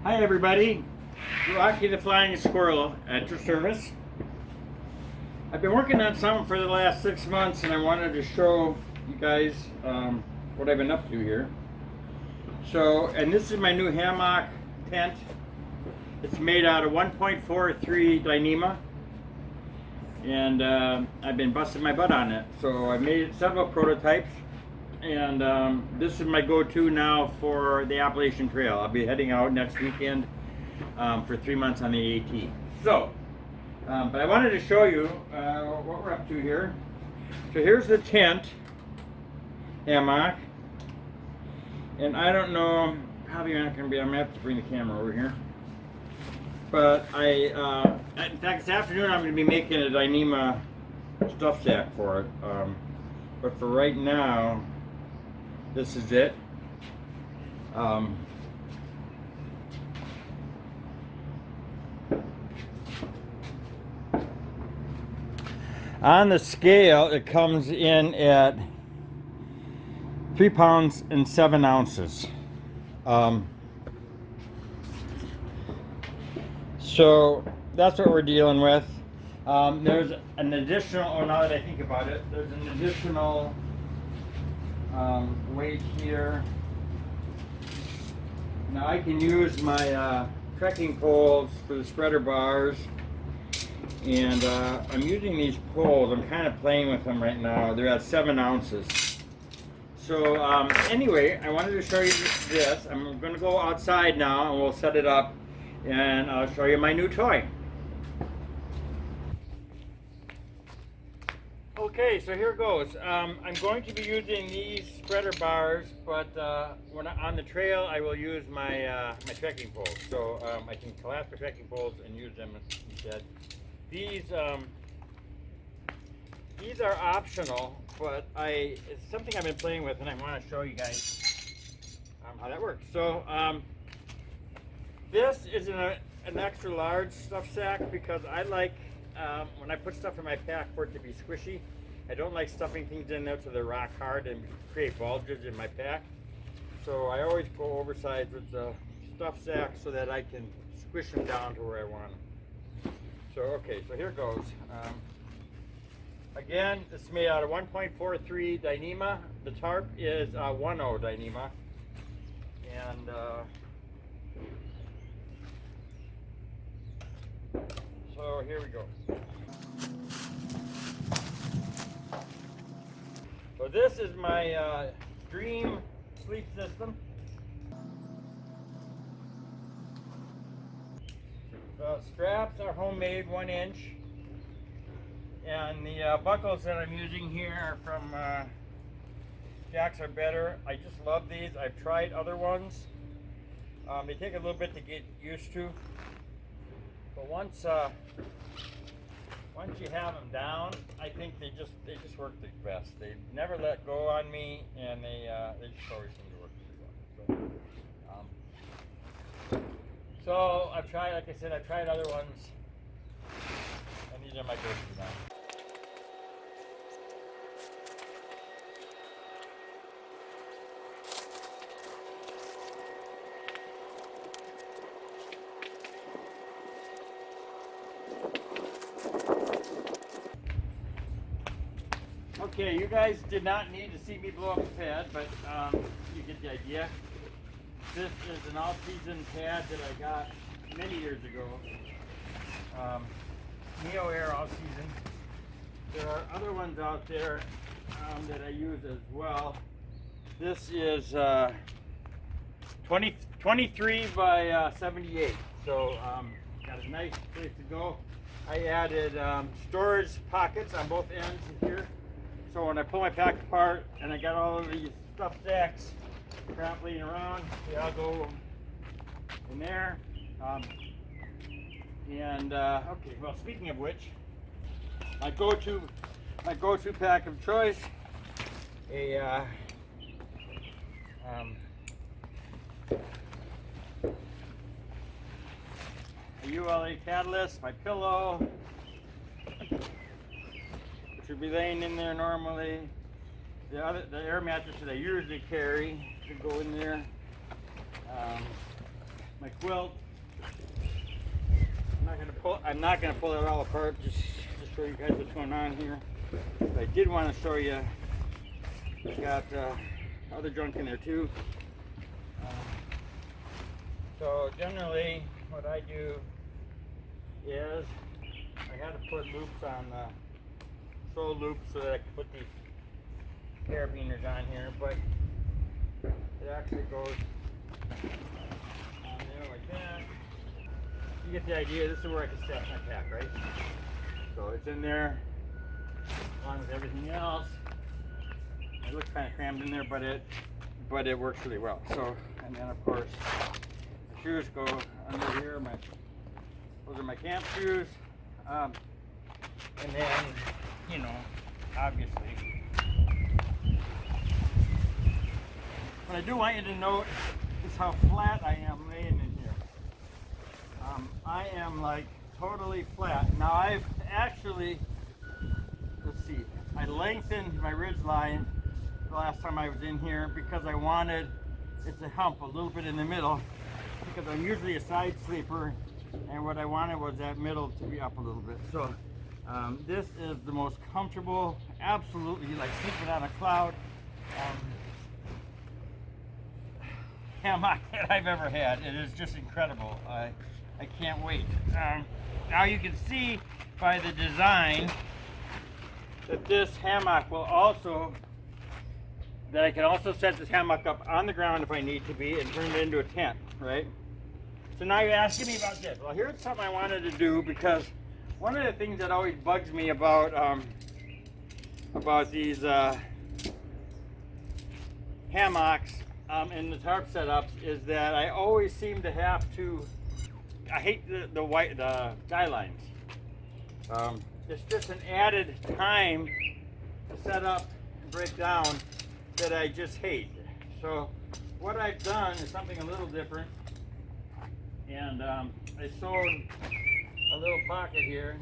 Hi everybody, Rocky the Flying Squirrel at your service. I've been working on something for the last 6 months and I wanted to show you guys what I've been up to here. So, and this is my new hammock tent. It's made out of 1.43 Dyneema and I've been busting my butt on it. So I made several prototypes and this is my go-to now for the Appalachian Trail. I'll be heading out next weekend for 3 months on the AT. So, but I wanted to show you what we're up to here. So here's the tent hammock, and I don't know, probably not going to be, I'm going to have to bring the camera over here. But in fact, this afternoon I'm going to be making a Dyneema stuff sack for it. But for right now, this is it. On the scale, it comes in at 3 pounds and 7 ounces. So that's what we're dealing with. There's an additional, oh, now that I think about it, there's an additional weight here. Now I can use my trekking poles for the spreader bars, and I'm using these poles. I'm kind of playing with them right now. They're at 7 ounces. So anyway, I wanted to show you this. I'm going to go outside now and we'll set it up and I'll show you my new toy. Okay, so here goes. I'm going to be using these spreader bars, but when on the trail I will use my my trekking poles. So I can collapse the trekking poles and use them instead. These are optional, but it's something I've been playing with, and I want to show you guys how that works. So this is an extra large stuff sack because I like when I put stuff in my pack for it to be squishy. I don't like stuffing things in there so they're rock hard and create bulges in my pack. So I always go oversized with the stuff sack so that I can squish them down to where I want them. So okay, so here goes. Again, this is made out of 1.43 Dyneema. The tarp is 1.0 Dyneema. And so here we go. So this is my dream sleep system. The straps are homemade, 1 inch. And the buckles that I'm using here are from Jacks Are Better. I just love these. I've tried other ones. They take a little bit to get used to. But once you have them down, I think they just work the best. They never let go on me, and they just always seem to work pretty well. So I've tried, like I said, I've tried other ones, and these are my go-to now. Okay, you guys did not need to see me blow up the pad, but you get the idea. This is an all-season pad that I got many years ago. Neo Air all-season. There are other ones out there that I use as well. This is 23 by 78, so got a nice place to go. I added storage pockets on both ends here. So when I pull my pack apart and I got all of these stuff sacks trampling around, they all go in there. Okay, well, speaking of which, my go-to pack of choice, a ULA catalyst, my pillow, should be laying in there normally. The air mattress that I usually carry should go in there. My quilt. I'm not gonna pull it all apart just to show you guys what's going on here. But I did want to show you. I got other junk in there too. So generally, what I do is I had to put loops on sole loops so that I can put these carabiners on here, but it actually goes on there like that. You get the idea. This is where I can stack my pack, right? So it's in there along with everything else. It looks kind of crammed in there, but it works really well. So, and then of course the shoes go under here. Those are my camp shoes. And then, you know, obviously, what I do want you to note is how flat I am laying in here. I am like totally flat. Now I've actually, let's see, I lengthened my ridge line the last time I was in here because I wanted it to hump a little bit in the middle, because I'm usually a side sleeper, and what I wanted was that middle to be up a little bit. So this is the most comfortable, absolutely like sleeping on a cloud hammock that I've ever had. It is just incredible. I can't wait. Now you can see by the design that this hammock will also, that I can also set this hammock up on the ground if I need to be and turn it into a tent, right? So now you're asking me about this. Well, here's something I wanted to do, because one of the things that always bugs me about these hammocks and the tarp setups is that I always seem to have to, I hate the guy lines. It's just an added time to set up and break down that I just hate. So what I've done is something a little different, and I sewed a little pocket here.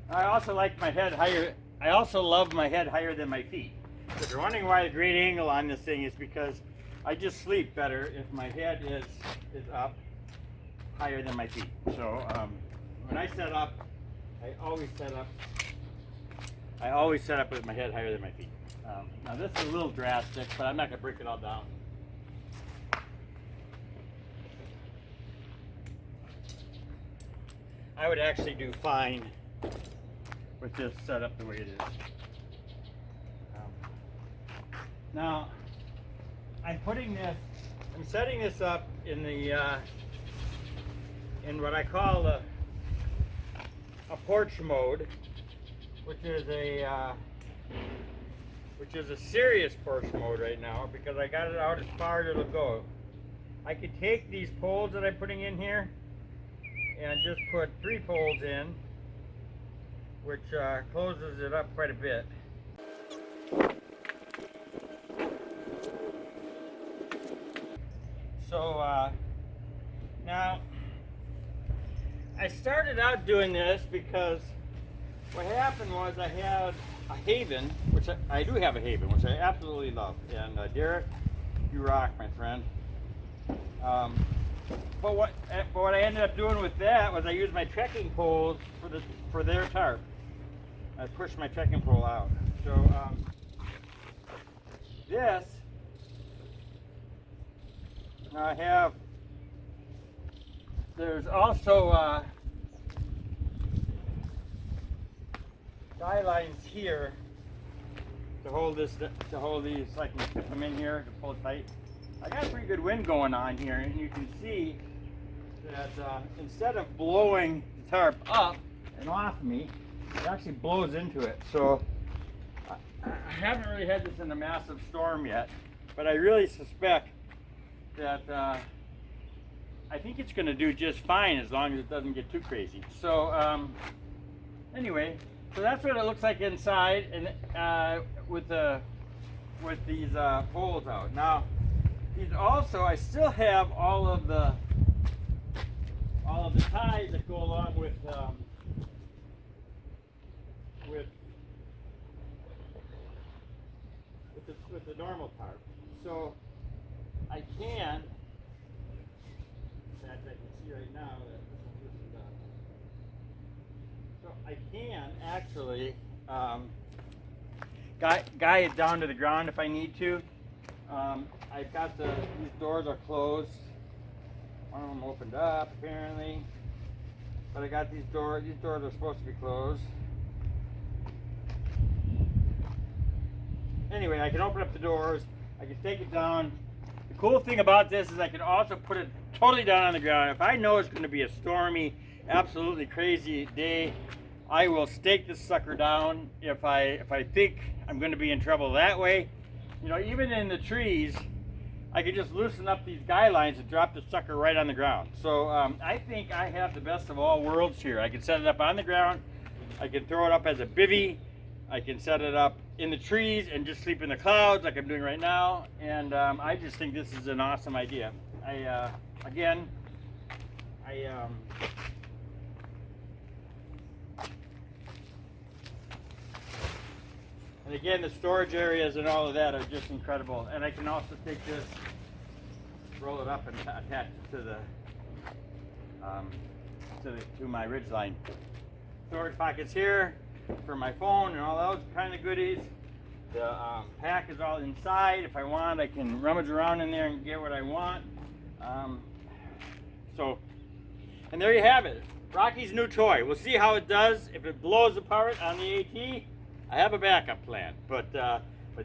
I also like my head higher. I also love my head higher than my feet. If you're wondering why the great angle on this thing is because I just sleep better if my head is up higher than my feet. So when I set up, I always set up with my head higher than my feet. Now this is a little drastic, but I'm not gonna break it all down. I would actually do fine with this setup the way it is. Now, I'm setting this up in the in what I call a porch mode, which is a serious porch mode right now, because I got it out as far as it'll go. I could take these poles that I'm putting in here and just put 3 poles in, which closes it up quite a bit. So now I started out doing this because what happened was I had a Haven, which I do have a Haven, which I absolutely love. And Derek, you rock, my friend. But what I ended up doing with that was I used my trekking poles for their tarp. I pushed my trekking pole out. So this, I have, there's also guy lines here to hold these, so I can put them in here to pull it tight. I got a pretty good wind going on here, and you can see that instead of blowing the tarp up and off me, it actually blows into it. So I haven't really had this in a massive storm yet, but I really suspect that I think it's going to do just fine as long as it doesn't get too crazy. So anyway, so that's what it looks like inside, and with these poles out. Now, these also, I still have all of the ties that go along with the normal tarp. So I can, in fact I can see right now that this one's loosened up. So I can actually guy it down to the ground if I need to. I've got these doors are closed. One of them opened up apparently, but I got these doors. These doors are supposed to be closed. Anyway, I can open up the doors. I can take it down. The cool thing about this is I can also put it totally down on the ground. If I know it's going to be a stormy, absolutely crazy day, I will stake this sucker down if I think I'm going to be in trouble that way. You know, even in the trees, I can just loosen up these guy lines and drop the sucker right on the ground. So I think I have the best of all worlds here. I can set it up on the ground. I can throw it up as a bivvy. I can set it up in the trees and just sleep in the clouds like I'm doing right now. And I just think this is an awesome idea. And again, the storage areas and all of that are just incredible. And I can also take this, roll it up, and attach it to my ridgeline. Storage pockets here for my phone and all those kind of goodies. The pack is all inside. If I want, I can rummage around in there and get what I want. And there you have it. Rocky's new toy. We'll see how it does. If it blows apart on the AT, I have a backup plan, but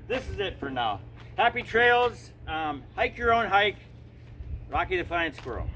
this is it for now. Happy trails, hike your own hike. Rocky the Flying Squirrel.